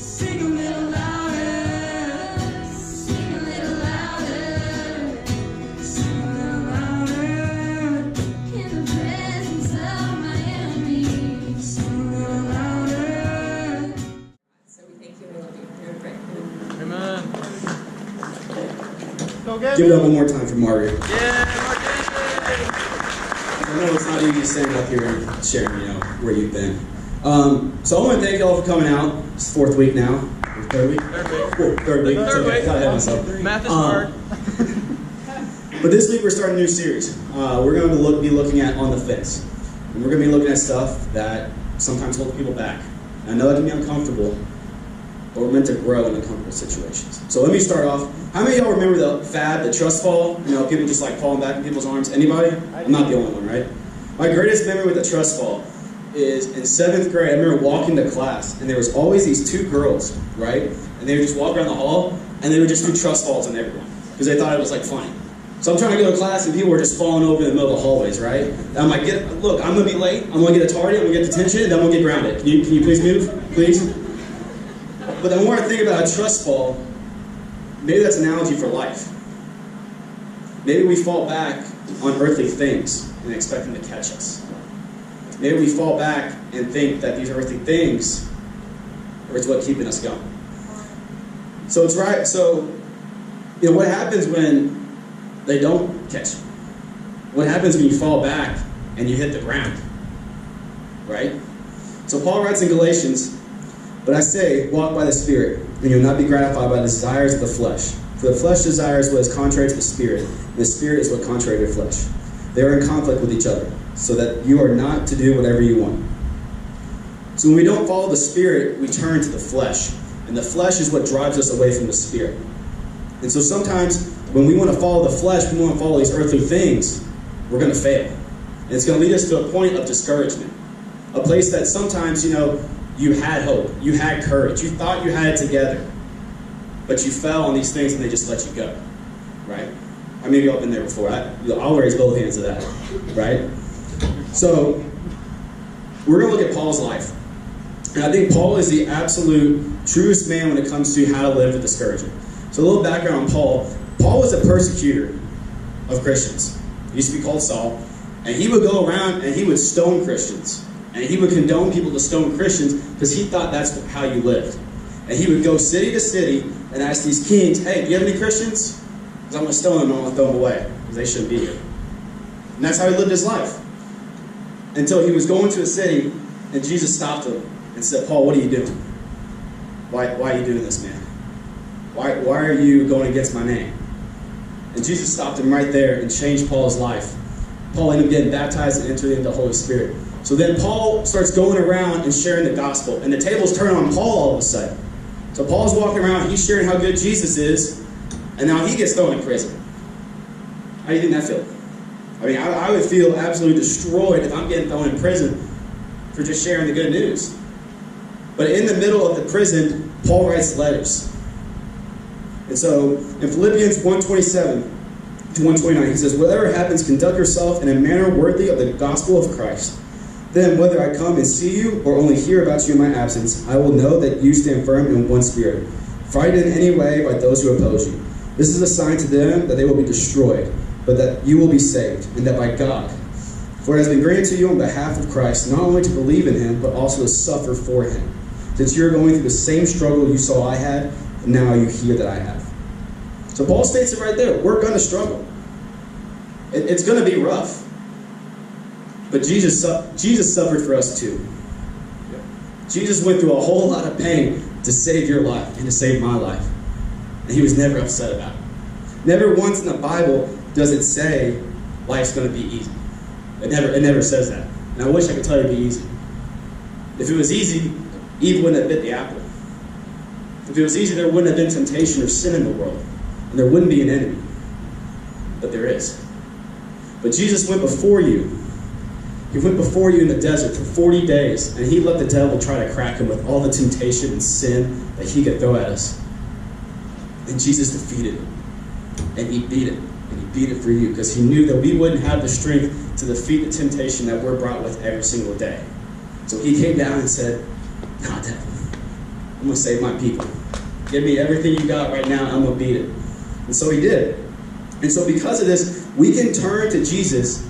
Sing a little louder. Sing a little louder. Sing a little louder. In the presence of my enemies. Sing a little louder. So we thank you and we love you. You're great. Amen. Give it up one more time for Margaret. Yeah, Margaret. I know it's not easy standing up here and sharing, where you've been. So I want to thank you all for coming out. It's 4th week now. Third week? Third week. Third week. Got ahead of myself. Math is hard. But this week we're starting a new series. We're going to be looking at On the Fence. And we're going to be looking at stuff that sometimes holds people back. And I know that can be uncomfortable, but we're meant to grow in uncomfortable situations. So let me start off. How many of y'all remember the fad, the trust fall? People just like falling back in people's arms. Anybody? I'm not the only one, right? My greatest memory with the trust fall is in 7th grade. I remember walking to class, and there was always these 2 girls, right? And they would just walk around the hall, and they would just do trust falls on everyone because they thought it was like funny. So I'm trying to go to class, and people were just falling over in the middle of the hallways, right? And I'm like, look, I'm gonna be late. I'm gonna get a tardy. I'm gonna get detention, and then I'm gonna get grounded. Can you please move, please? But the more I think about a trust fall, maybe that's an analogy for life. Maybe we fall back on earthly things and expect them to catch us. Maybe we fall back and think that these earthly things are what's keeping us going. So it's right. So, what happens when they don't catch you? What happens when you fall back and you hit the ground? Right? So Paul writes in Galatians, "But I say, walk by the Spirit, and you'll not be gratified by the desires of the flesh. For the flesh desires what is contrary to the Spirit, and the Spirit is what contrary to the flesh. They are in conflict with each other, so that you are not to do whatever you want." So when we don't follow the Spirit, we turn to the flesh. And the flesh is what drives us away from the Spirit. And so sometimes when we want to follow the flesh, we want to follow these earthly things, we're going to fail. And it's going to lead us to a point of discouragement. A place that sometimes, you had hope, you had courage, you thought you had it together, but you fell on these things and they just let you go, right? I mean, you've all been there before. I'll raise both hands to that, right? So we're going to look at Paul's life. And I think Paul is the absolute truest man when it comes to how to live with discouragement. So a little background on Paul. Paul was a persecutor of Christians. He used to be called Saul. And he would go around and he would stone Christians. And he would condone people to stone Christians because he thought that's how you lived. And he would go city to city and ask these kings, "Hey, do you have any Christians? Because I'm going to stone them and I'm going to throw them away because they shouldn't be here." And that's how he lived his life. Until he was going to a city and Jesus stopped him and said, "Paul, what are you doing? Why are you doing this, man? Why are you going against my name?" And Jesus stopped him right there and changed Paul's life. Paul ended up getting baptized and entered into the Holy Spirit. So then Paul starts going around and sharing the gospel. And the tables turn on Paul all of a sudden. So Paul's walking around, he's sharing how good Jesus is, and now he gets thrown in prison. How do you think that feels? I mean, I would feel absolutely destroyed if I'm getting thrown in prison for just sharing the good news. But in the middle of the prison, Paul writes letters. And so in Philippians 1:27 to 1:29, he says, "Whatever happens, conduct yourself in a manner worthy of the gospel of Christ. Then, whether I come and see you or only hear about you in my absence, I will know that you stand firm in one spirit, frightened in any way by those who oppose you. This is a sign to them that they will be destroyed, but that you will be saved, and that by God. For it has been granted to you on behalf of Christ, not only to believe in him, but also to suffer for him. Since you're going through the same struggle you saw I had, and now you hear that I have." So Paul states it right there. We're going to struggle. It's going to be rough. But Jesus suffered for us too. Jesus went through a whole lot of pain to save your life and to save my life. And he was never upset about it. Never once in the Bible does it say life's going to be easy. It never says that. And I wish I could tell you it'd be easy. If it was easy, Eve wouldn't have bit the apple. If it was easy, there wouldn't have been temptation or sin in the world. And there wouldn't be an enemy. But there is. But Jesus went before you. He went before you in the desert for 40 days, and he let the devil try to crack him with all the temptation and sin that he could throw at us. And Jesus defeated it. And he beat it. And he beat it for you because he knew that we wouldn't have the strength to defeat the temptation that we're brought with every single day. So he came down and said, "Nah, devil, I'm going to save my people. Give me everything you got right now, and I'm going to beat it. And so he did. And so because of this, we can turn to Jesus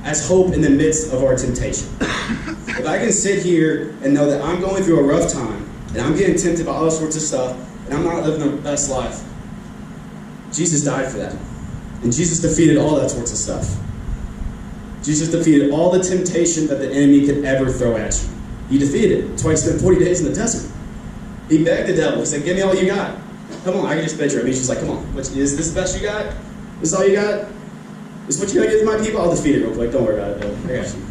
as hope in the midst of our temptation. If I can sit here and know that I'm going through a rough time, and I'm getting tempted by all sorts of stuff, and I'm not living the best life, Jesus died for that. And Jesus defeated all that sorts of stuff. Jesus defeated all the temptation that the enemy could ever throw at you. He defeated it. That's why he spent 40 days in the desert. He begged the devil. He said, give me all you got. Come on, I can just picture him. He's just like, come on. Is this the best you got? This all you got? This what you got to give to my people? I'll defeat it real quick. Don't worry about it, devil. I got you.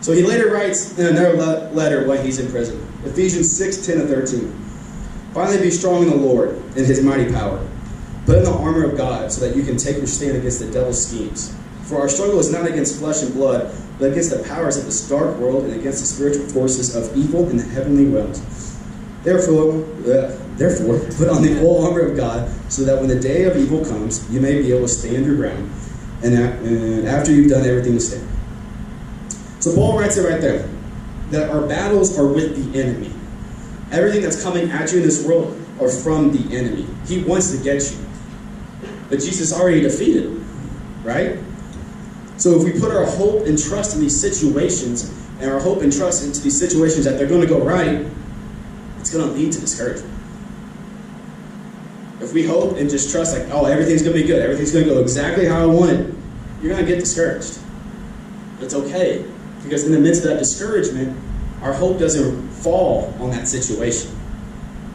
So he later writes in another letter when he's in prison. Ephesians 6:10-13. Finally be strong in the Lord and his mighty power. Put on the armor of God so that you can take your stand against the devil's schemes. For our struggle is not against flesh and blood, but against the powers of this dark world and against the spiritual forces of evil in the heavenly realms. Therefore, put on the whole armor of God so that when the day of evil comes, you may be able to stand your ground, and after you've done everything to stand. So Paul writes it right there, that our battles are with the enemy. Everything that's coming at you in this world are from the enemy. He wants to get you. But Jesus already defeated him, right? So if we put our hope and trust in these situations, and our hope and trust into these situations that they're going to go right, it's going to lead to discouragement. If we hope and just trust like, oh, everything's going to be good, everything's going to go exactly how I want it, you're going to get discouraged. But it's okay, because in the midst of that discouragement, our hope doesn't fall on that situation.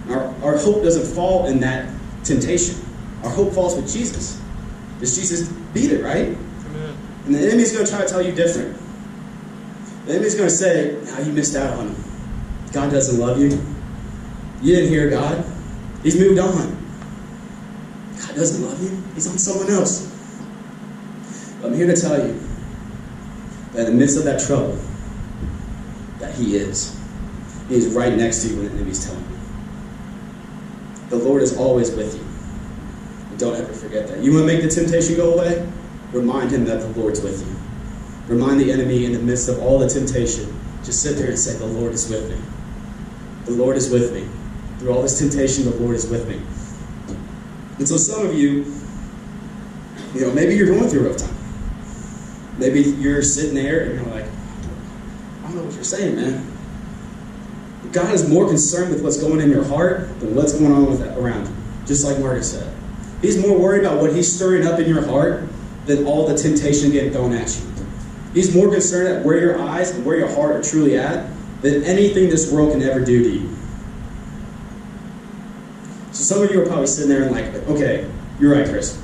Our hope doesn't fall in that temptation. Our hope falls with Jesus. Because Jesus beat it, right? Amen. And the enemy's going to try to tell you different. The enemy's going to say, you missed out on him. God doesn't love you. You didn't hear God. He's moved on. God doesn't love you. He's on someone else. But I'm here to tell you that in the midst of that trouble, that He is. He is right next to you when the enemy's telling you. The Lord is always with you. And don't ever forget that. You want to make the temptation go away? Remind him that the Lord's with you. Remind the enemy in the midst of all the temptation. Just sit there and say, the Lord is with me. The Lord is with me. Through all this temptation, the Lord is with me. And so some of you, maybe you're going through a rough time. Maybe you're sitting there and you're like, I don't know what you're saying, man. God is more concerned with what's going in your heart than what's going on around you. Just like Marcus said. He's more worried about what He's stirring up in your heart than all the temptation getting thrown at you. He's more concerned at where your eyes and where your heart are truly at than anything this world can ever do to you. So some of you are probably sitting there and like, okay, you're right, Chris.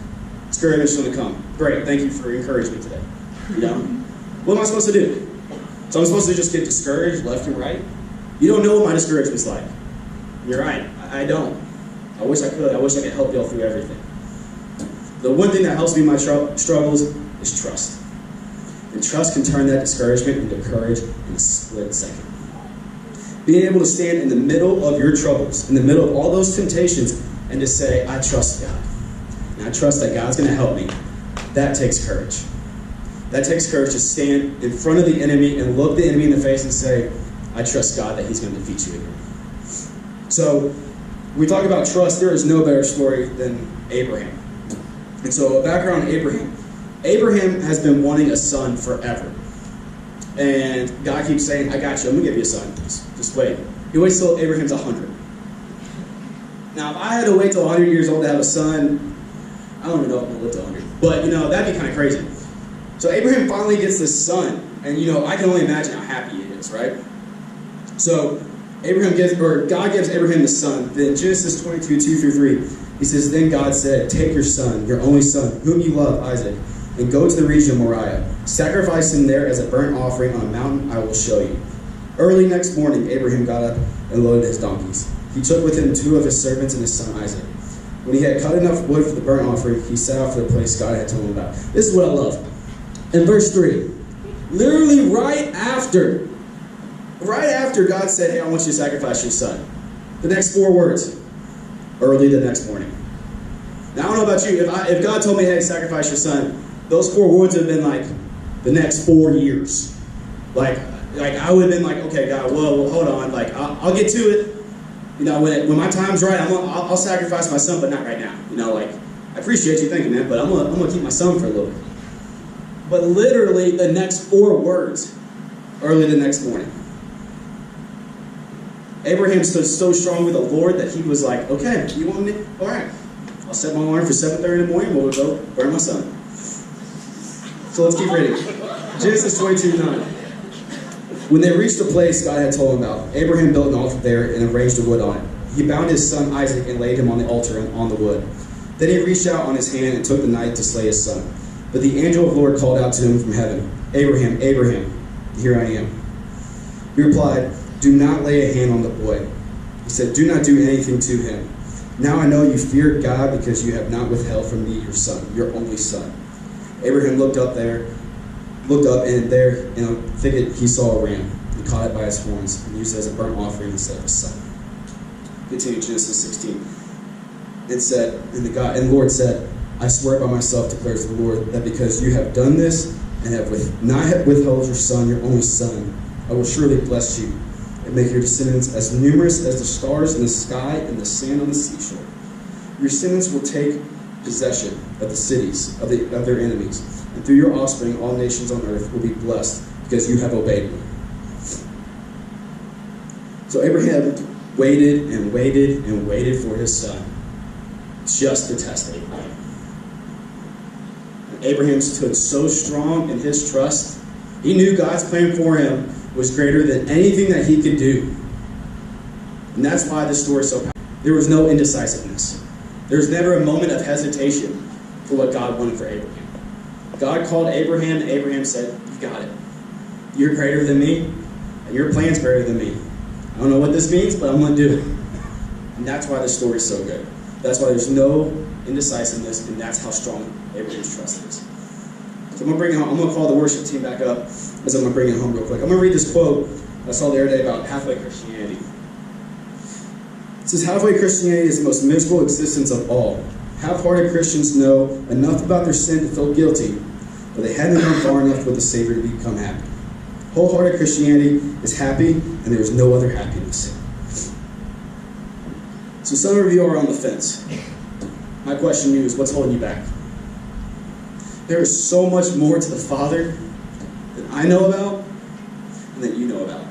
Discouragement's going to come. Great, thank you for encouraging me today. What am I supposed to do? So I'm supposed to just get discouraged left and right? You don't know what my discouragement's like. You're right, I don't. I wish I could. I wish I could help y'all through everything. The one thing that helps me in my struggles is trust. And trust can turn that discouragement into courage in a split second. Being able to stand in the middle of your troubles, in the middle of all those temptations, and to say, I trust God. And I trust that God's going to help me. That takes courage. That takes courage to stand in front of the enemy and look the enemy in the face and say, I trust God that He's going to defeat you again. So, when we talk about trust, there is no better story than Abraham. And so, a background on Abraham. Abraham has been wanting a son forever. And God keeps saying, I got you, I'm going to give you a son. Just wait. He waits till Abraham's 100. Now, if I had to wait till 100 years old to have a son, I don't even know if I'm going to live to 100. But, that'd be kind of crazy. So Abraham finally gets this son. And, I can only imagine how happy he is, right? So, God gives Abraham the son. Then Genesis 22, 2-3, He says, Then God said, take your son, your only son, whom you love, Isaac, and go to the region of Moriah. Sacrifice him there as a burnt offering on a mountain I will show you. Early next morning, Abraham got up and loaded his donkeys. He took with him 2 of his servants and his son Isaac. When he had cut enough wood for the burnt offering, he set out for the place God had told him about. This is what I love. In verse 3, literally right after God said, hey, I want you to sacrifice your son. The next 4 words, early the next morning. Now, I don't know about you. If God told me, hey, sacrifice your son, those 4 words would have been like the next 4 years. Like I would have been like, okay, God, well hold on. Like, I'll get to it. You know, when my time's right, I'll sacrifice my son, but not right now. You know, like, I appreciate you thinking that, but I'm gonna keep my son for a little bit. But literally the next 4 words, early the next morning, Abraham stood so strong with the Lord that he was like, okay, you want me? All right. I'll set my alarm for 7:30 in the morning. We'll go burn my son. So let's keep reading. Genesis 22:9. When they reached the place God had told him about, Abraham built an altar there and arranged the wood on it. He bound his son Isaac and laid him on the altar and on the wood. Then he reached out on his hand and took the knife to slay his son. But the angel of the Lord called out to him from heaven, Abraham, Abraham, here I am. He replied, do not lay a hand on the boy. He said, do not do anything to him. Now I know you fear God because you have not withheld from me your son, your only son. Abraham looked up, and there in a thicket he saw a ram. He caught it by its horns and used it as a burnt offering instead of a son. Continue Genesis 16. It said, and the Lord said, I swear by myself, declares the Lord, that because you have done this and have not withheld your son, your only son, I will surely bless you and make your descendants as numerous as the stars in the sky and the sand on the seashore. Your descendants will take possession of the cities of their enemies, and through your offspring all nations on earth will be blessed because you have obeyed me. So Abraham waited and waited and waited for his son, just to test Abraham. And Abraham stood so strong in his trust. He knew God's plan for him was greater than anything that he could do. And that's why this story is so powerful. There was no indecisiveness. There was never a moment of hesitation for what God wanted for Abraham. God called Abraham, and Abraham said, you got it. You're greater than me, and your plan's greater than me. I don't know what this means, but I'm going to do it. And that's why this story is so good. That's why there's no indecisiveness, and that's how strong Abraham's trust is. So I'm going to call the worship team back up as I'm going to bring it home real quick. I'm going to read this quote I saw the other day about halfway Christianity. It says, halfway Christianity is the most miserable existence of all. Half-hearted Christians know enough about their sin to feel guilty, but they haven't gone far enough with the Savior to become happy. Wholehearted Christianity is happy, and there is no other happiness. So some of you are on the fence. My question to you is, what's holding you back? There is so much more to the Father that I know about and that you know about.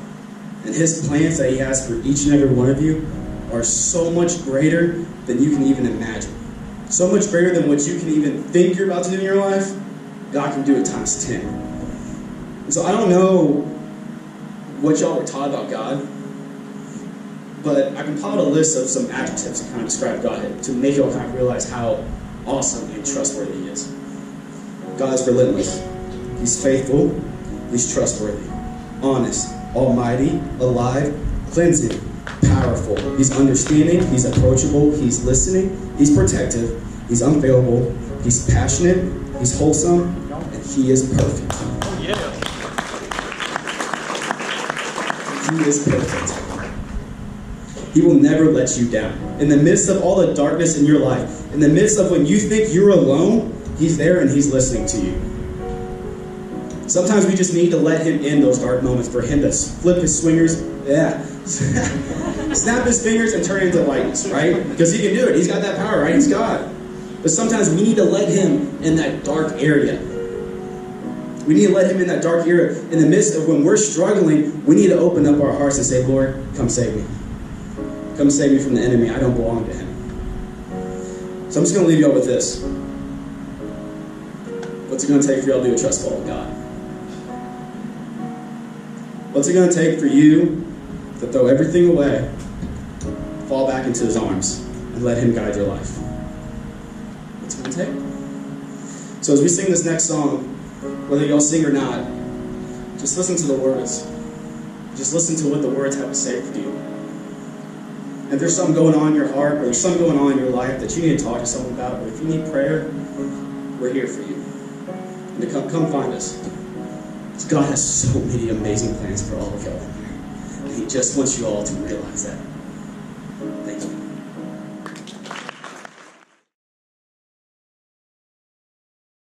And His plans that He has for each and every one of you are so much greater than you can even imagine. So much greater than what you can even think you're about to do in your life. God can do it times 10. And so I don't know what y'all were taught about God, but I compiled a list of some adjectives to kind of describe God, to make y'all kind of realize how awesome and trustworthy He is. God is relentless. He's faithful. He's trustworthy. Honest. Almighty. Alive. Cleansing. Powerful. He's understanding. He's approachable. He's listening. He's protective. He's unfailable. He's passionate. He's wholesome. And He is perfect. Oh, yeah. He is perfect. He will never let you down. In the midst of all the darkness in your life, in the midst of when you think you're alone, He's there and He's listening to you. Sometimes we just need to let Him in those dark moments for Him to flip His swingers, snap His fingers and turn into lightness, right? Because He can do it. He's got that power, right? He's God. But sometimes we need to let Him in that dark area. We need to let Him in that dark area. In the midst of when we're struggling, we need to open up our hearts and say, Lord, come save me. Come save me from the enemy. I don't belong to him. So I'm just going to leave you all with this. What's it going to take for y'all to do a trust fall with God? What's it going to take for you to throw everything away, fall back into His arms, and let Him guide your life? What's it going to take? So as we sing this next song, whether y'all sing or not, just listen to the words. Just listen to what the words have to say for you. If there's something going on in your heart, or there's something going on in your life that you need to talk to someone about, or if you need prayer, we're here for you. And to come find us. Because God has so many amazing plans for all of y'all in here. And He just wants you all to realize that. Thank you.